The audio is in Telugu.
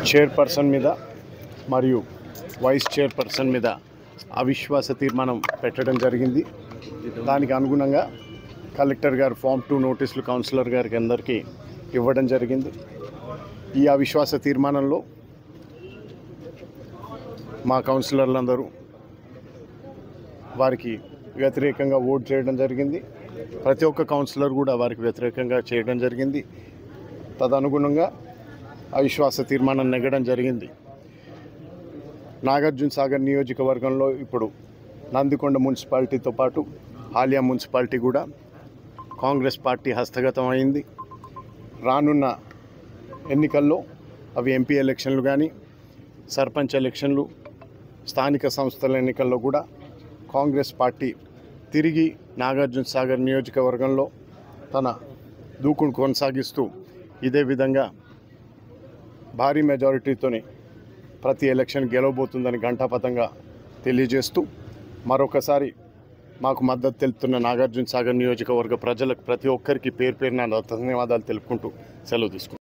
చైర్పర్సన్ మీద మరియు వైస్ చైర్పర్సన్ మీద అవిశ్వాస తీర్మానం పెట్టడం జరిగింది. దానికి అనుగుణంగా కలెక్టర్ గారు ఫామ్ 2 నోటీసులు కౌన్సిలర్ గారికి అందరికీ ఇవ్వడం జరిగింది. ఈ అవిశ్వాస తీర్మానంలో మా కౌన్సిలర్లందరూ వారికి వ్యతిరేకంగా ఓటు చేయడం జరిగింది. ప్రతి ఒక్క కౌన్సిలర్ కూడా వారికి వ్యతిరేకంగా చేయడం జరిగింది. తదనుగుణంగా అవిశ్వాస తీర్మానం నెగ్గడం జరిగింది. నాగార్జున సాగర్ నియోజకవర్గంలో ఇప్పుడు నందికొండ మున్సిపాలిటీతో పాటు ఆలియా మున్సిపాలిటీ కూడా కాంగ్రెస్ పార్టీ హస్తగతం అయింది. రానున్న ఎన్నికల్లో అవి ఎంపీ ఎలక్షన్లు కానీ, సర్పంచ్ ఎలక్షన్లు, స్థానిక సంస్థల ఎన్నికల్లో కూడా కాంగ్రెస్ పార్టీ తిరిగి నాగార్జున సాగర్ నియోజకవర్గంలో తన దూకుడు కొనసాగిస్తూ ఇదే విధంగా భారీ మెజారిటీతోనే ప్రతి ఎలక్షన్ గెలవబోతుందని ఘంటాపథంగా తెలియజేస్తూ మరొకసారి మాకు మద్దతు తెలుపుతున్న నాగార్జున సాగర్ నియోజకవర్గ ప్రజలకు ప్రతి ఒక్కరికి పేరు పేరున ధన్యవాదాలు తెలుపుకుంటూ సెలవు తీసుకుంటాం.